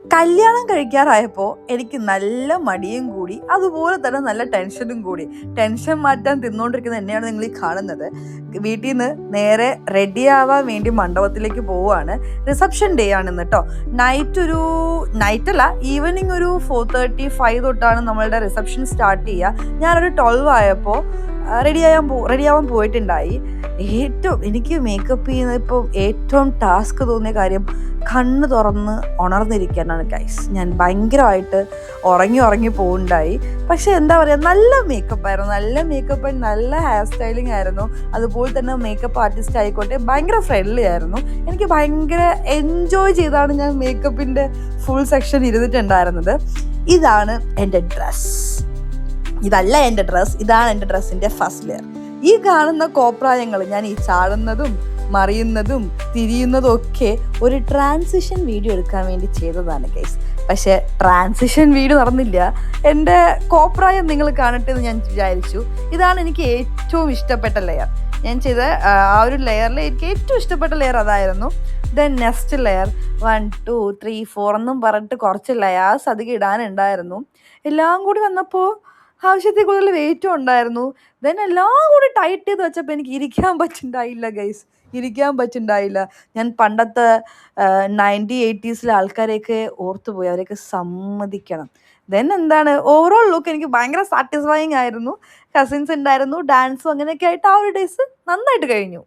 കല്യാണം കഴിക്കാറായപ്പോൾ എനിക്ക് നല്ല മടിയും കൂടി, അതുപോലെ തന്നെ നല്ല ടെൻഷനും കൂടി. ടെൻഷൻ മാറ്റാൻ തിന്നുകൊണ്ടിരിക്കുന്ന എന്നെയാണ് നിങ്ങൾ ഈ കാണുന്നത്. വീട്ടിൽ നിന്ന് നേരെ റെഡി ആവാൻ വേണ്ടി മണ്ഡപത്തിലേക്ക് പോവുകയാണ്. റിസപ്ഷൻ ഡേ ആണെന്ന് കേട്ടോ. നൈറ്റല്ല, ഈവനിങ് ഒരു 4:35 തൊട്ടാണ് നമ്മളുടെ റിസപ്ഷൻ സ്റ്റാർട്ട് ചെയ്യുക. ഞാനൊരു 12 ആയപ്പോൾ റെഡിയാവാൻ പോയിട്ടുണ്ടായി. എനിക്ക് മേക്കപ്പ് ചെയ്യുന്നതിപ്പോൾ ഏറ്റവും ടാസ്ക് തോന്നിയ കാര്യം കണ്ണ് തുറന്ന് ഉണർന്നിരിക്കാനാണ് ഗൈസ്. ഞാൻ ഭയങ്കരമായിട്ട് ഉറങ്ങി പോകുന്നുണ്ടായി. പക്ഷെ എന്താ പറയുക, നല്ല മേക്കപ്പ് നല്ല ഹെയർ സ്റ്റൈലിംഗ് ആയിരുന്നു. അതുപോലെ തന്നെ മേക്കപ്പ് ആർട്ടിസ്റ്റ് ആയിക്കോട്ടെ ഭയങ്കര ഫ്രണ്ട്ലി ആയിരുന്നു. എനിക്ക് ഭയങ്കര എൻജോയ് ചെയ്താണ് ഞാൻ മേക്കപ്പിൻ്റെ ഫുൾ സെക്ഷൻ ഇരുന്നിട്ടുണ്ടായിരുന്നത്. ഇതാണ് എൻ്റെ ഡ്രസ്സ്. ഇതല്ല എൻ്റെ ഡ്രസ്സ്, ഇതാണ് എൻ്റെ ഡ്രസ്സിൻ്റെ ഫസ്റ്റ് ലെയർ. ഈ കാണുന്ന കോപ്രായങ്ങൾ, ഞാൻ ഈ ചാടുന്നതും മറിയുന്നതും തിരിയുന്നതും ഒക്കെ ഒരു ട്രാൻസിഷൻ വീഡിയോ എടുക്കാൻ വേണ്ടി ചെയ്തതാണ് ഗൈസ്. പക്ഷേ ട്രാൻസിഷൻ വീഡിയോ നടന്നില്ല. എൻ്റെ കോപ്രായം നിങ്ങൾ കാണട്ടെ എന്ന് ഞാൻ വിചാരിച്ചു. ഇതാണ് എനിക്ക് ഏറ്റവും ഇഷ്ടപ്പെട്ട ലെയർ. ഞാൻ ചെയ്ത ആ ഒരു ലെയറിൽ എനിക്ക് ഏറ്റവും ഇഷ്ടപ്പെട്ട ലെയർ അതായിരുന്നു. ദെൻ നെക്സ്റ്റ് ലെയർ 1 2 3 4 എന്നും പറഞ്ഞിട്ട് കുറച്ച് ലെയേഴ്സ് അധികം ഇടാനുണ്ടായിരുന്നു. എല്ലാം കൂടി വന്നപ്പോൾ ആവശ്യത്തിൽ കൂടുതൽ വെയിറ്റും ഉണ്ടായിരുന്നു. ദെൻ എല്ലാം കൂടി ടൈറ്റ് ചെയ്ത് വെച്ചപ്പോൾ എനിക്ക് ഇരിക്കാൻ പറ്റുന്നുണ്ടായില്ല ഗൈസ്. ഞാൻ പണ്ടത്തെ 90s-80s ആൾക്കാരെയൊക്കെ ഓർത്തുപോയി. അവരെയൊക്കെ സമ്മതിക്കണം. ദെൻ എന്താണ്, ഓവറോൾ ലുക്ക് എനിക്ക് ഭയങ്കര സാറ്റിസ്ഫൈങ് ആയിരുന്നു. കസിൻസ് ഉണ്ടായിരുന്നു, ഡാൻസും അങ്ങനെയൊക്കെ ആയിട്ട് ആ ഒരു ഡേയ്സ് നന്നായിട്ട് കഴിഞ്ഞു.